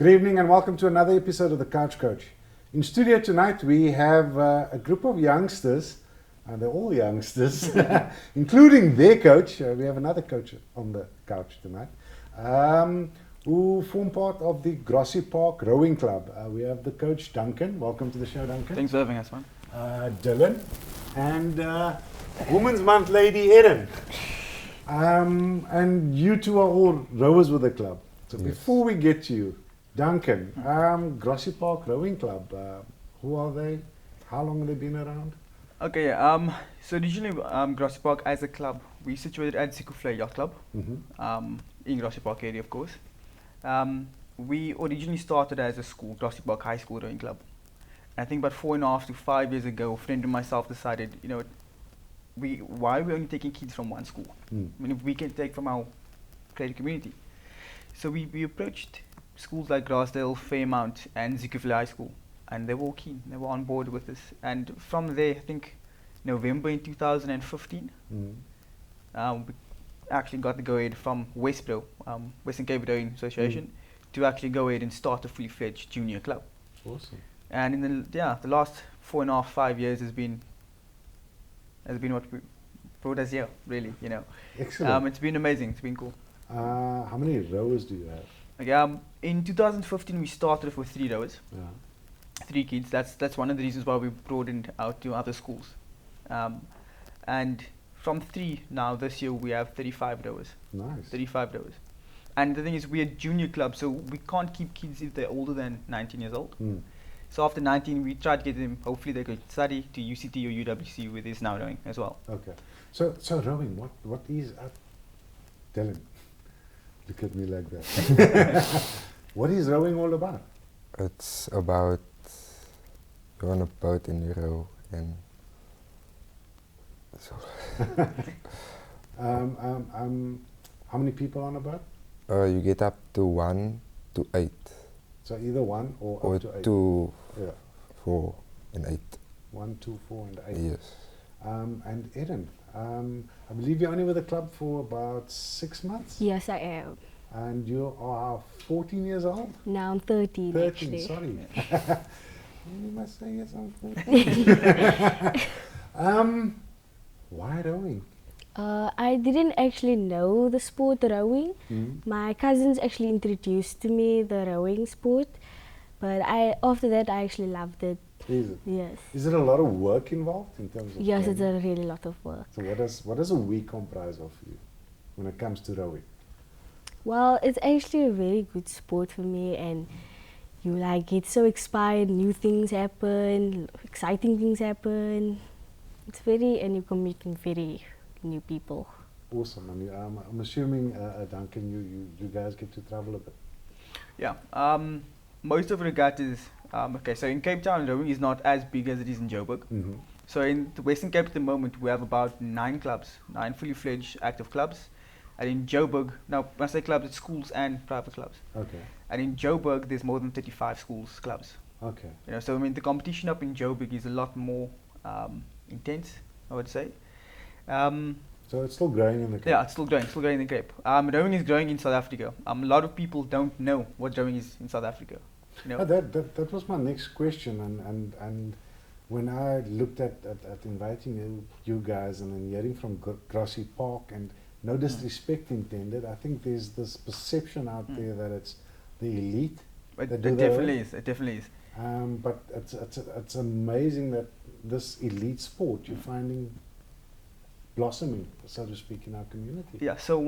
Good evening and welcome to another episode of The Couch Coach. In studio tonight we have a group of youngsters, and they're all youngsters, including their coach. We have another coach on the couch tonight, who form part of the Grassy Park Rowing Club. We have the coach Duncan. Welcome to the show, Duncan. Thanks for having us, man. Dylan, and Women's Month lady Erin. And you two are all rowers with the club. So Yes. before we get to you, Duncan, Grassy Park Rowing Club, who are they? How long have they been around? Okay, so originally Grassy Park as a club, we situated at Zikufle Yacht Club, in Grassy Park area of course. We originally started as a school, Grassy Park High School Rowing Club. I think about 4.5 to 5 years ago, a friend and myself decided, why are we only taking kids from one school? I mean, if we can take from our creative community. So we approached schools like Grassdale, Fairmount and Zikufle High School, and they were all keen, they were on board with this. And from there, I think November in 2015, we actually got the go-ahead from Westbro, Western Cape Rowing Association, to actually go ahead and start a fully-fledged junior club. Awesome. And in the last 4.5, 5 years has been what brought us here, really, Excellent. It's been amazing, it's been cool. How many rowers do you have? Okay, in 2015 we started off with 3 rowers, Yeah. 3 kids. That's one of the reasons why we broadened out to other schools. And from 3 now this year we have 35 rowers. Nice. 35 rowers. And the thing is, we're a junior club, so we can't keep kids if they're older than 19 years old. So after 19, we try to get them, hopefully they could study to UCT or UWC, where there's now rowing as well. Okay. So rowing, what is Dylan, look at me like that. What is rowing all about? It's about you're on a boat and you row and so How many people on a boat? you get up to 1 to 8 So either 1 or or up to 8? 2, Yeah. 4 and 8. 1, 2, 4 and 8. Yes. And Erin, I believe you're only with the club for about 6 months? Yes, I am. And you are 14 years old? Now I'm 13, 13, actually. sorry. You must say yes, I'm 14. Why rowing? I didn't actually know the sport rowing. My cousins actually introduced to me the rowing sport, but after that I actually loved it. Is it? Yes. Is there a lot of work involved in terms of Yes, it's training? a really lot of work. So what does a week comprise of for you when it comes to rowing? Well, it's actually a very good sport for me, and you get so inspired, new things happen, exciting things happen. And you're meeting very new people. Awesome. And I'm assuming, Duncan, you guys get to travel a bit. Yeah, most of regattas, so in Cape Town, rowing is not as big as it is in Joburg. So in the Western Cape at the moment, we have about 9 clubs, 9 fully fledged active clubs. And in Joburg, now when I say clubs, it's schools and private clubs. Okay. And in Joburg, there's more than 35 schools, clubs. Okay. So I mean, the competition up in Joburg is a lot more intense, I would say. So it's still growing in the Cape? Yeah, it's still growing in the Cape. Rowing is growing in South Africa. A lot of people don't know what rowing is in South Africa. That was my next question, and when I looked at inviting you guys and then hearing from Grassy Park, and no disrespect intended, I think there's this perception out there that it's the elite. It that do the definitely rowing. is. It definitely is. But it's amazing that this elite sport you're finding blossoming, so to speak, in our community. Yeah. So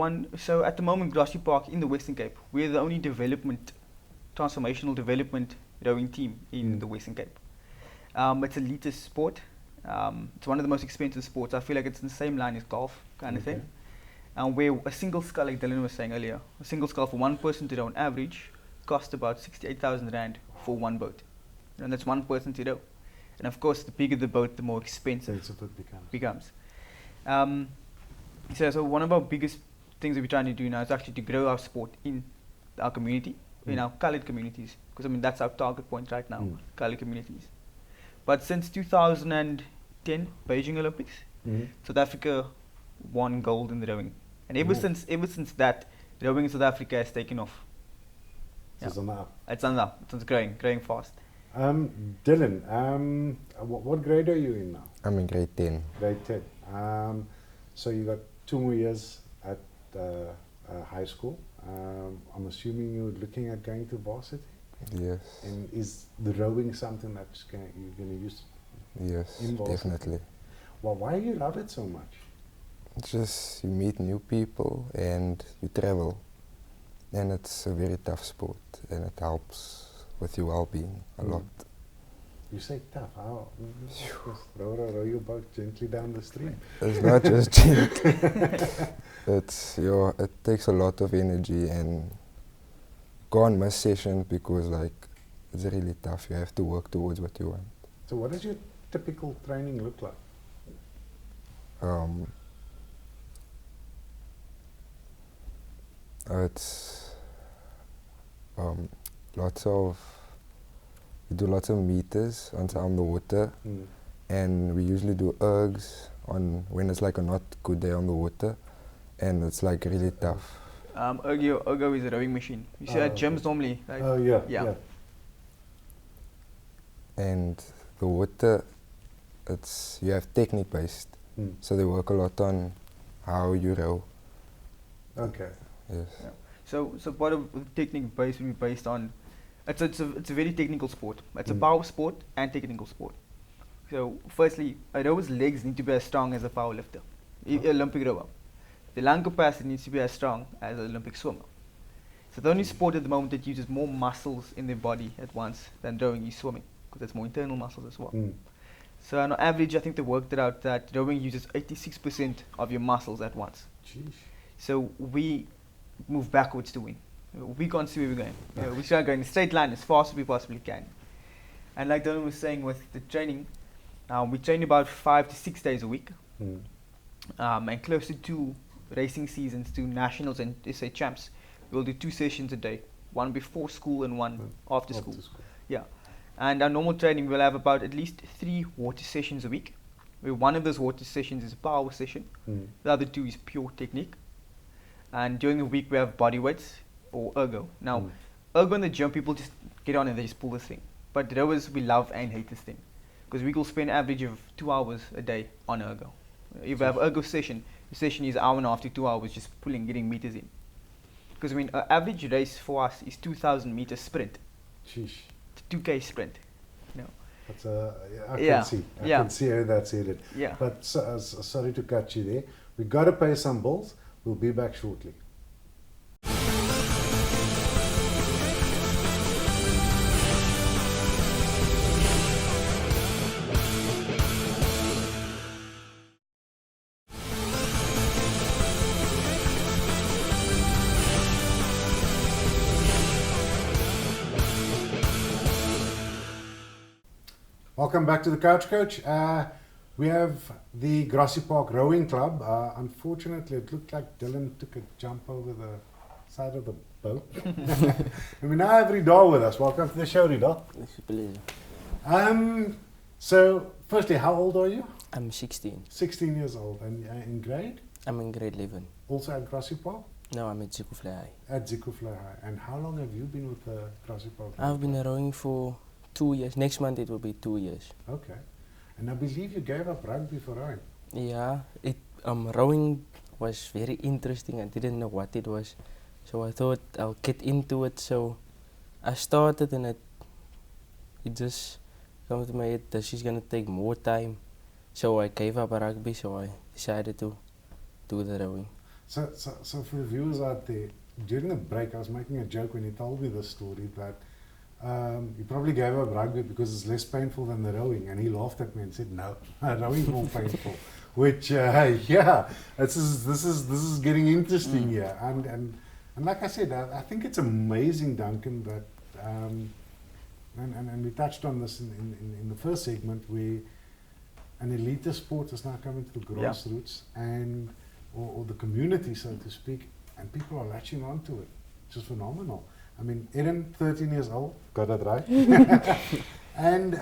at the moment, Grassy Park in the Western Cape, we're the only transformational development rowing team in the Western Cape. It's elitist sport. It's one of the most expensive sports. I feel like it's in the same line as golf, kind of thing. And where a single scull, like Dylan was saying earlier, a single scull for one person to row on average cost about 68,000 rand for one boat. And that's one person to row. And of course, the bigger the boat, the more expensive it becomes. So one of our biggest things that we're trying to do now is actually to grow our sport in our community, in our coloured communities, because I mean that's our target point right now, coloured communities. But since 2010 Beijing Olympics, South Africa won gold in the rowing, and ever since that, rowing in South Africa has taken off. So it's on the up. It's on up. It's growing fast. Dylan, what grade are you in now? I'm in grade 10. Grade 10. So you got 2 more years at high school. I'm assuming you're looking at going to varsity? Yes. And is the rowing something that you're going to use? Yes, in varsity? definitely. Well, why do you love it so much? It's just you meet new people and you travel. And it's a very tough sport and it helps with your well-being a lot. You say tough. How? Row your boat gently down the stream. It's not just gentle. It takes a lot of energy and go on miss sessions because it's really tough. You have to work towards what you want. So what does your typical training look like? It's we do lots of meters on the water, and we usually do ergs on when it's like a not good day on the water, and it's like really tough. Ergo is a rowing machine. You see at gyms normally. Like, Oh yeah. And the water, you have technique based, so they work a lot on how you row. Okay. Yes. Yeah. So part of the technique base will be based on. It's a very technical sport. It's a power sport and technical sport. So firstly, a rower's legs need to be as strong as a power lifter, Olympic rower. The lung capacity needs to be as strong as an Olympic swimmer. So the only sport at the moment that uses more muscles in their body at once than rowing is swimming, because there's more internal muscles as well. So on average, I think they worked it out that rowing uses 86% of your muscles at once. Jeez. So we move backwards to win. We can't see where we're going. We start going in a straight line as fast as we possibly can. And like Dylan was saying with the training, we train about 5 to 6 days a week. And closer to racing seasons, to nationals and SA champs, we'll do 2 sessions a day. One before school and one after school. Yeah. And our normal training, we'll have about at least 3 water sessions a week. Where one of those water sessions is a power session. The other 2 is pure technique. And during the week we have body weights or ergo. Now, ergo in the gym, people just get on and they just pull this thing. But rowers, we love and hate this thing. Because we will spend an average of 2 hours a day on ergo. If we have ergo session, the session is 1.5 hours to 2 hours just pulling, getting meters in. Because I mean, an average race for us is 2,000 meter sprint. Sheesh. It's a 2K sprint. That's I can see how that's headed. Yeah. But sorry to cut you there. We got to pay some bills. We'll be back shortly. Welcome back to the Couch Coach. We have the Grassy Park Rowing Club. Unfortunately, it looked like Dylan took a jump over the side of the boat. And we now have Ridal with us. Welcome to the show, Ridal. It's a pleasure. So, firstly, how old are you? I'm 16. 16 years old. And in grade? I'm in grade 11. Also at Grassy Park? No, I'm at Zikufle High. At Zikufle High. And how long have you been with the Grassy Park? I've been rowing for 2 years. Next month it will be 2 years. Okay. And I believe you gave up rugby for rowing. Yeah, rowing was very interesting. I didn't know what it was. So I thought I'll get into it. So I started and it just came to my head that she's going to take more time. So I gave up rugby, so I decided to do the rowing. So for the viewers out there, during the break I was making a joke when he told me this story that you probably gave up rugby because it's less painful than the rowing, and he laughed at me and said, "No, rowing is more painful." Which, this is getting interesting here, and like I said, I think it's amazing, Duncan, that and we touched on this in the first segment, where an elite sport is now coming to the grassroots and or the community, so to speak, and people are latching onto it, which is phenomenal. I mean, Eden, 13 years old, got that right. And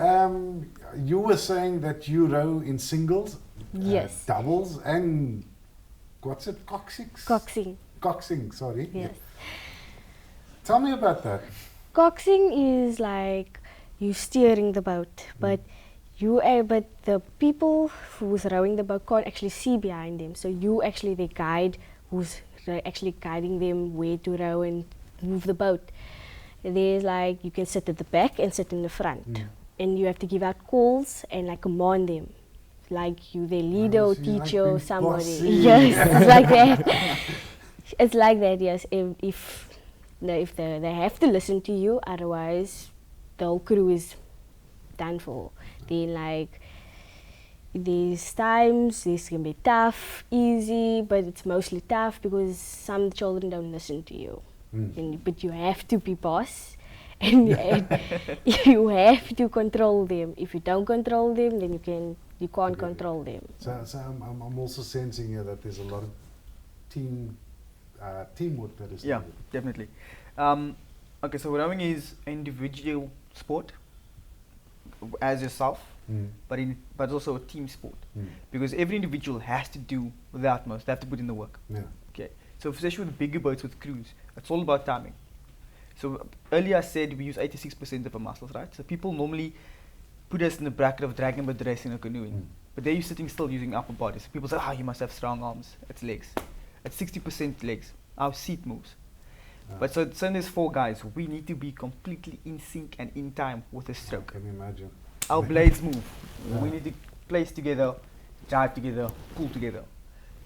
you were saying that you row in singles, Yes. doubles, and what's it, coxing? Coxing. Coxing, sorry. Yes. Tell me about that. Coxing is like you steering the boat, but but the people who's rowing the boat can't actually see behind them. So you actually the guide who's actually guiding them where to row and move the boat. There's like you can sit at the back and sit in the front, and you have to give out calls and like command them, like you their leader or so you like teacher or being somebody. bossy. Yes, it's like that. It's like that. Yes, if they have to listen to you, otherwise the whole crew is done for. Then like these times this can be tough, easy, but it's mostly tough because some children don't listen to you. But you have to be boss, and you have to control them. If you don't control them, then you can't control them. So I'm also sensing here that there's a lot of teamwork that is Yeah, needed. definitely. Okay, so rowing is an individual sport as yourself, but it's also a team sport because every individual has to do the utmost. They have to put in the work. Yeah. Okay, so especially with bigger boats with crews, it's all about timing. So earlier I said we use 86% of our muscles, right? So people normally put us in the bracket of dragon boat racing or canoeing, but they're sitting still using upper bodies. People say, you must have strong arms. It's legs. It's 60% legs. Our seat moves. But so there's 4 guys. We need to be completely in sync and in time with the stroke. Can you imagine? Our blades move. We need to place together, drive together, pull together.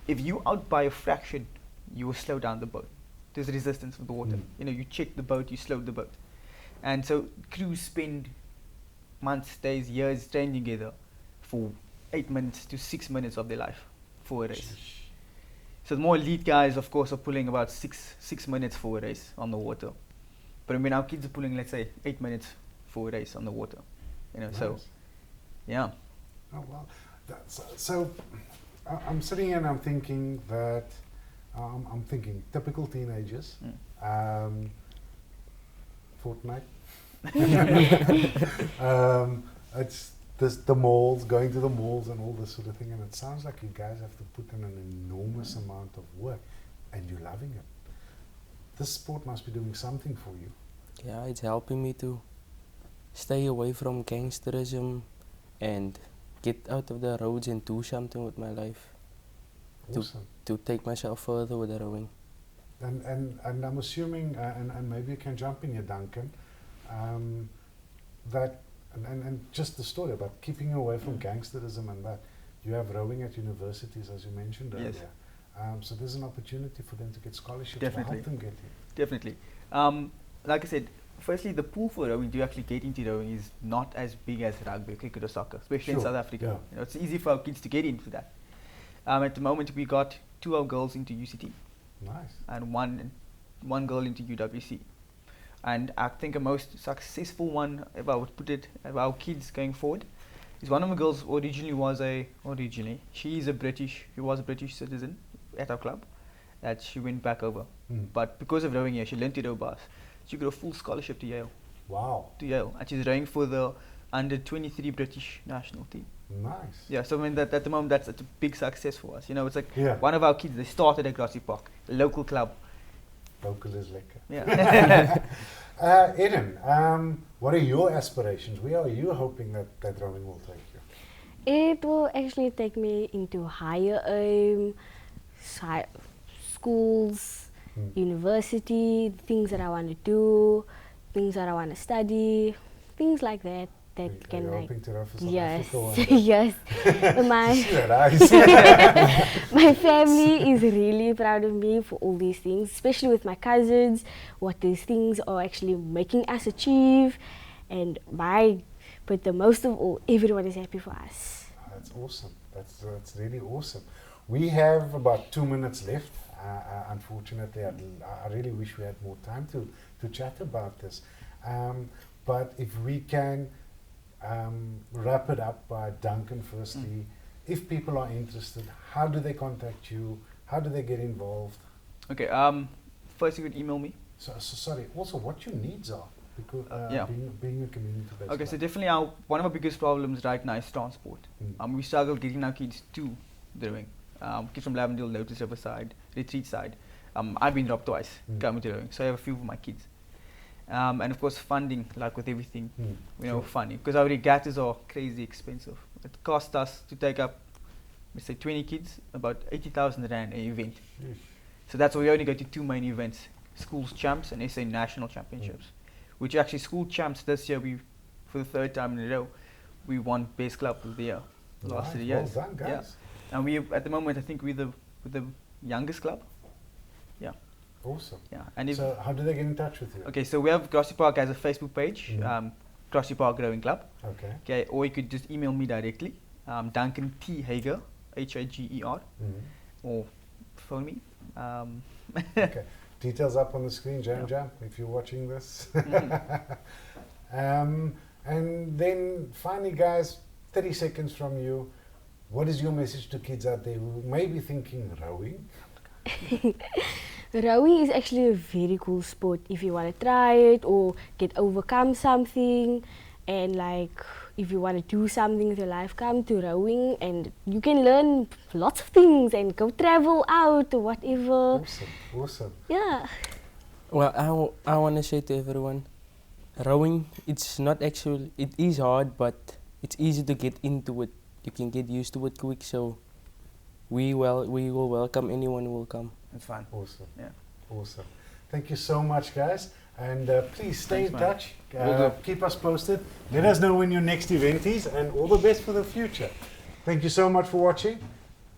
If you out by a fraction, you will slow down the boat. There's resistance of the water. You check the boat, you slow the boat. And so crews spend months, days, years training together for 8 minutes to 6 minutes of their life for a race. So the more elite guys, of course, are pulling about six minutes for a race on the water. But I mean, our kids are pulling, let's say, 8 minutes for a race on the water. So, yeah. Oh, well. So I'm sitting here and I'm thinking that, I'm thinking typical teenagers, Fortnite. It's the malls, going to the malls and all this sort of thing, and it sounds like you guys have to put in an enormous amount of work, and you're loving it. This sport must be doing something for you. Yeah, it's helping me to stay away from gangsterism and get out of the roads and do something with my life. Awesome. To take myself further with the rowing. And I'm assuming, and maybe you can jump in here, Duncan, that and just the story about keeping away from gangsterism and that. You have rowing at universities, as you mentioned earlier. So there's an opportunity for them to get scholarships to help them get here. Definitely. Like I said, firstly, the pool for rowing, to actually get into rowing, is not as big as rugby, cricket or soccer, especially in South Africa. It's easy for our kids to get into that. At the moment, we got 2 of our girls into UCT. Nice. And one girl into UWC. And I think a most successful one, if I would put it, of our kids going forward, is one of the girls she was a British citizen at our club, that she went back over. But because of rowing here, she learned to row bars. She got a full scholarship to Yale. Wow. To Yale. And she's rowing for the under 23 British national team. Nice. Yeah, so I mean that at the moment that's a big success for us. It's like one of our kids, they started at Grassy Park, a local club. Local is lekker. Yeah. Eden, what are your aspirations? Where are you hoping that rowing will take you? It will actually take me into higher schools, university, things that I want to do, things that I want to study, things like that. That can like yes. My family is really proud of me for all these things, especially with my cousins, what these things are actually making us achieve, but the most of all, everyone is happy for us. That's awesome. That's really awesome. We have about 2 minutes left. Unfortunately, I really wish we had more time to chat about this. But if we can wrap it up by Duncan firstly. If people are interested, how do they contact you? How do they get involved? Okay, first you could email me. So sorry, also what your needs are, because being a community-based. Okay, so definitely one of our biggest problems right now is transport. We struggle getting our kids to the rowing. Kids from Lavendale, Lotus Riverside, Retreat side. I've been dropped twice coming to rowing, so I have a few of my kids. And of course funding, like with everything, you know, Sure. funding, because our regattas are crazy expensive. It cost us to take up, let's say 20 kids, about 80,000 rand an event. Yeesh. So that's why we only go to 2 main events, schools champs and SA national championships, which actually school champs this year, we, for the 3rd time in a row, we won best club of the year, last 3 years. Well done, guys. Yeah. And we, at the moment, I think we're the youngest club. Yeah, Awesome. yeah. And if, So how do they get in touch with you? okay, so we have Grassy Park as a Facebook page, Grassy Park Rowing Club. Okay. Okay, or you could just email me directly, Duncan T Hager, Hager, or phone me. Okay. Details up on the screen, Jam, if you're watching this. And then finally, guys, 30 seconds from you. What is your message to kids out there who may be thinking rowing? Rowing is actually a very cool sport if you want to try it or overcome something, and like if you want to do something with your life, come to rowing and you can learn lots of things and go travel out or whatever. Awesome. Yeah. Well, I want to say to everyone, rowing, it's not actually, it is hard, but it's easy to get into it. You can get used to it quick, so we will welcome anyone who will come. It's fun. Awesome. Yeah. Awesome. Thank you so much, guys. And please stay Thanks, in man. touch. Will do. Keep us posted. Let us know when your next event is, and all the best for the future. Thank you so much for watching.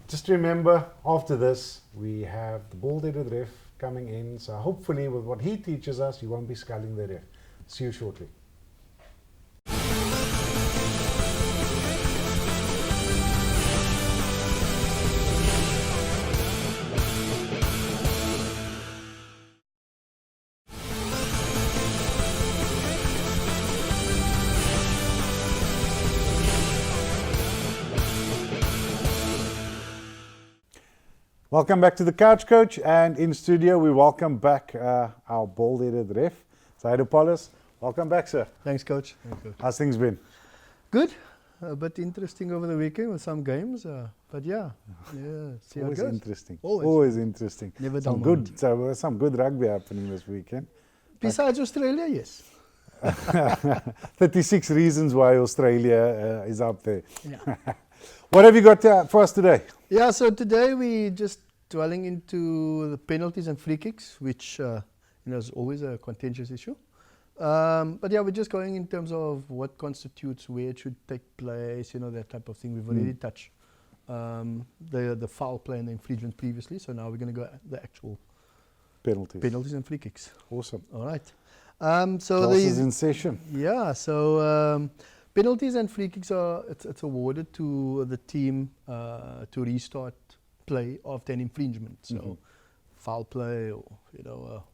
Just remember, after this, we have the bald-headed ref coming in. So hopefully, with what he teaches us, you won't be sculling the ref. See you shortly. Welcome back to the Couch Coach, and in studio we welcome back our bald-headed ref, Zaahid Appoles. Welcome back, sir. Thanks, Coach. Thanks, Coach. How's things been? Good. A bit interesting over the weekend with some games, but yeah, see how it Always goes. interesting. Always. Always interesting. Never Some dull good, some good rugby happening this weekend. Besides Australia, yes. 36 reasons why Australia is up there. Yeah. What have you got for us today? Yeah. So today we just dwelling into the penalties and free kicks, which is always a contentious issue. But yeah, we're just going in terms of what constitutes where it should take place, that type of thing. We've already touched the foul play and the infringement previously, so now we're going to go at the actual penalties and free kicks. Awesome. All right. So So is in session. yeah, so penalties and free kicks it's awarded to the team to restart play after an infringement. So foul play or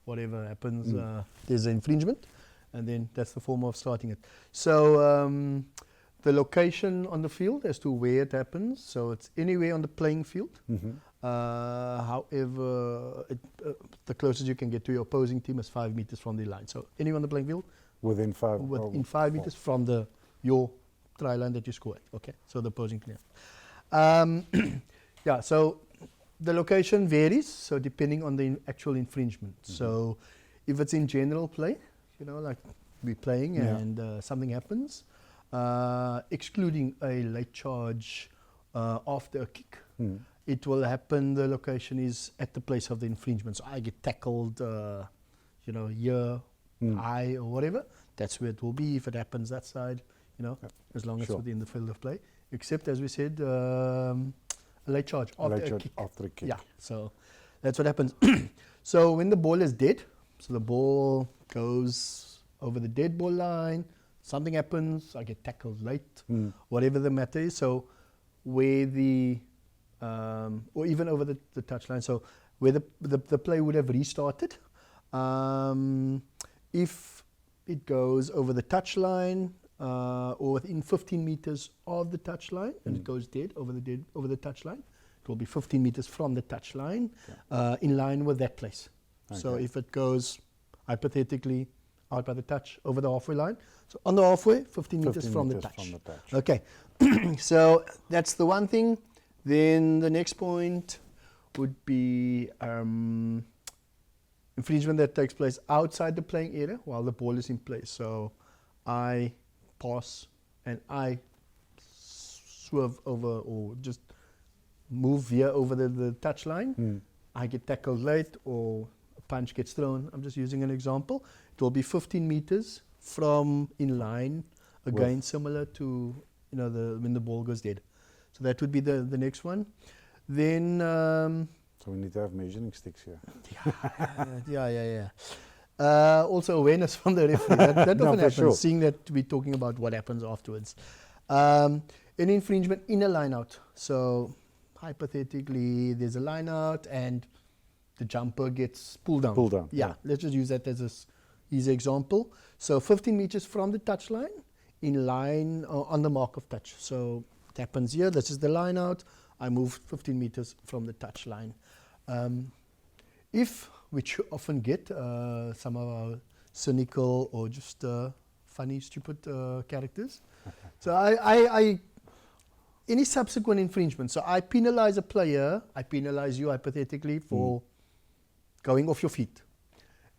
whatever happens, there's an infringement, and then that's the form of starting it. So the location on the field as to where it happens, so it's anywhere on the playing field. However, the closest you can get to your opposing team is 5 meters from the line. So anywhere on the playing field Within 5 within 5 meters from your try line that you scored. Okay, so the opposing team. Yeah, so the location varies, so depending on the actual infringement. So if it's in general play, like we're playing and something happens, excluding a late charge after a kick, it will happen, the location is at the place of the infringement. So I get tackled, here, eye or whatever, that's where it will be if it happens that side, as long as it's within the field of play. Except, as we said, a late charge after a kick. After a kick. Yeah, so that's what happens. So when the ball is dead, so the ball goes over the dead ball line, something happens, I get tackled late, whatever the matter is. So where the, or even over the touch line, so where the play would have restarted, if it goes over the touch line or within 15 meters of the touch line, and it goes dead over the touch line, it will be 15 meters from the touch line, in line with that place. Okay. So if it goes hypothetically out by the touch over the halfway line, so on the halfway, 15 meters from the touch. Okay, so that's the one thing. Then the next point would be infringement that takes place outside the playing area while the ball is in play. So I pass and I swerve over or just move veer over the touchline. I get tackled late or a punch gets thrown. I'm just using an example. It will be 15 meters from in line, again similar to when the ball goes dead. So that would be the next one. Then so we need to have measuring sticks here. yeah. Also awareness from the referee. That No, often for happens, sure. seeing that we're talking about what happens afterwards. Any infringement in a line out. So hypothetically, there's a line out and the jumper gets pulled down. Pulled down. Yeah, let's just use that as an easy example. So 15 meters from the touchline, in line on the mark of touch. So it happens here. This is the line out. I move 15 meters from the touchline. Which you often get, some of our cynical or just funny, stupid characters. So I any subsequent infringement. So I penalize a player, I penalize you hypothetically for going off your feet.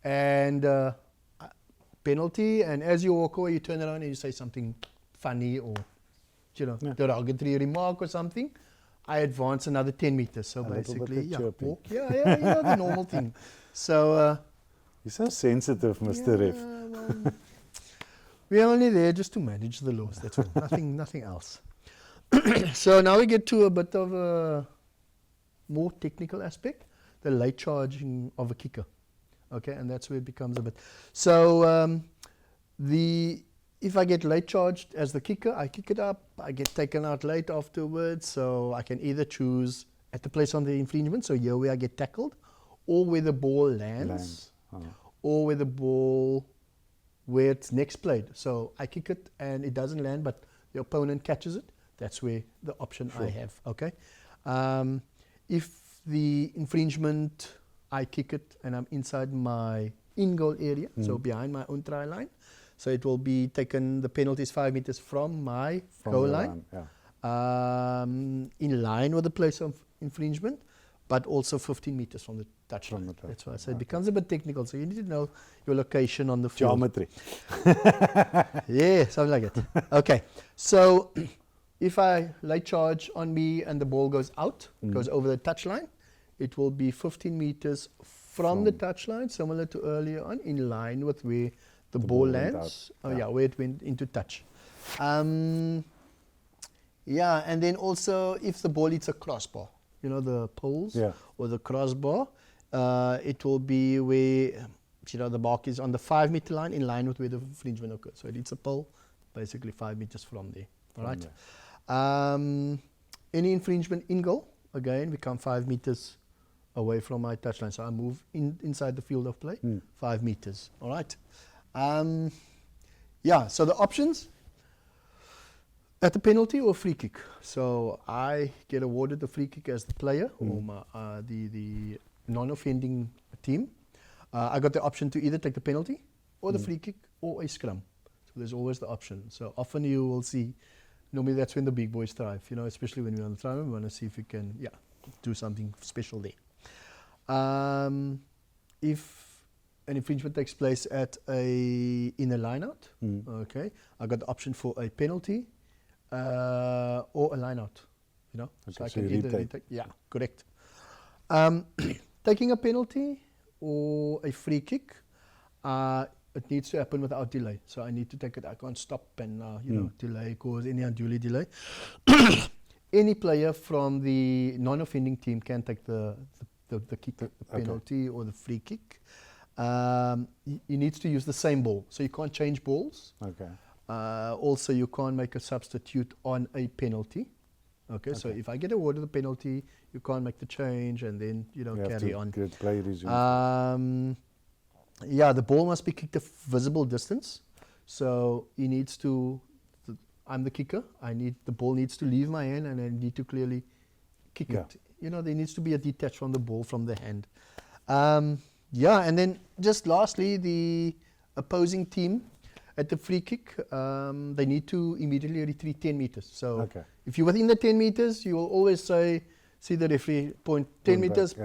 And penalty, and as you walk away, you turn around and you say something funny or derogatory remark or something. I advance another 10 meters. So basically, walk. Yeah, the normal thing. So you're so sensitive, Mr. Ref. Well, we're only there just to manage the laws. That's all. Nothing else. So now we get to a bit of a more technical aspect, the late charging of a kicker. Okay, and that's where it becomes a bit. So if I get late charged as the kicker, I kick it up, I get taken out late afterwards, so I can either choose at the place on the infringement, so here where I get tackled, or where the ball lands. Or where the ball, where it's next played. So I kick it and it doesn't land, but the opponent catches it. That's where the option I have, okay? If the infringement, I kick it and I'm inside my in-goal area, so behind my own try line, so it will be taken, the penalty is 5 meters from my goal line, in line with the place of infringement, but also 15 meters from the touchline. That's why I said it becomes a bit technical, so you need to know your location on the field. Geometry. Yeah, something like it. Okay, so if I late charge on me and the ball goes out, goes over the touchline, it will be 15 meters from the touchline, similar to earlier on, in line with where the ball lands. Where it went into touch. And then also if the ball hits a crossbar, the poles or the crossbar, it will be where the mark is on the 5 meter line, in line with where the infringement occurs. So it hits a pole, basically 5 meters from there. All right. Any infringement in goal, again, we come 5 meters away from my touchline. So I move inside the field of play, 5 meters. All right. So the options at the penalty or free kick. So I get awarded the free kick as the player or the non-offending team. I got the option to either take the penalty or the free kick or a scrum. So there's always the option. So often you will see, normally that's when the big boys thrive, especially when we're on the try, we want to see if we can do something special there. If an infringement takes place in a line-out, okay, I got the option for a penalty or a line-out, Okay, so I can either retake. Yeah, correct. Taking a penalty or a free kick, it needs to happen without delay. So I need to take it. I can't stop and delay, cause any unduly delay. Any player from the non-offending team can take the kick, the penalty or the free kick. You need to use the same ball, so you can't change balls. Okay. Also, you can't make a substitute on a penalty. Okay. So if I get awarded the penalty, you can't make the change and then carry on. Play resume. The ball must be kicked a visible distance. So he needs to. I'm the kicker. The ball needs to leave my hand, and I need to clearly kick it. There needs to be a detach from the ball from the hand. And then just lastly, the opposing team at the free kick, they need to immediately retreat 10 meters. So if you're within the 10 meters, you will always see the referee point 10 meters.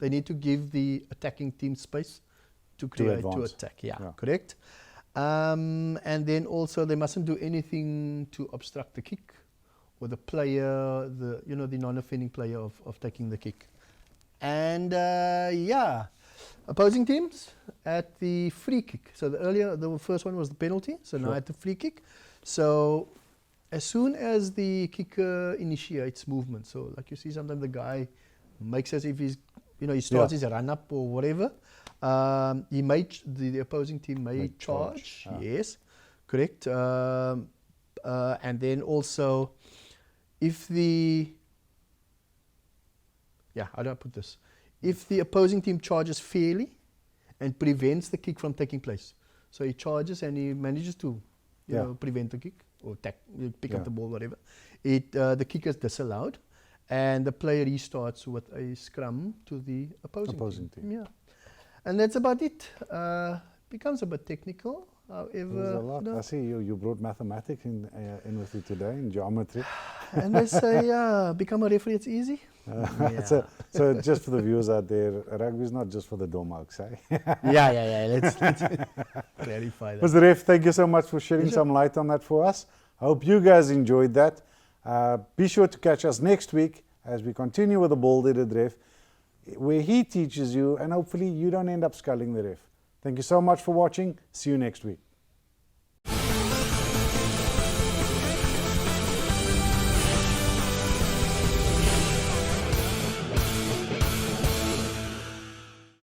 They need to give the attacking team space to create, to advance. attack. Yeah, Yeah. correct. And then also they mustn't do anything to obstruct the kick or the player, the non-offending player of taking the kick. And opposing teams at the free kick. So the first one was the penalty. So now at the free kick. So as soon as the kicker initiates movement, so like you see sometimes the guy makes as if he starts his run up or whatever. The opposing team may charge. Yes, correct. And then also, if how do I put this? If the opposing team charges fairly and prevents the kick from taking place, so he charges and he manages to, prevent the kick or pick up the ball, whatever, the kick is disallowed. And the player restarts with a scrum to the opposing team. Yeah, and that's about it. Becomes a bit technical, however. There's a lot. I see you brought mathematics in with you today, in geometry. And they say, become a referee, it's easy. So just for the viewers out there, rugby is not just for the dormouse, eh? Let's clarify that. Mr. Ref, thank you so much for shedding some light on that for us. I hope you guys enjoyed that. Be sure to catch us next week as we continue with the bald-headed ref, where he teaches you and hopefully you don't end up sculling the ref. Thank you so much for watching. See you next week.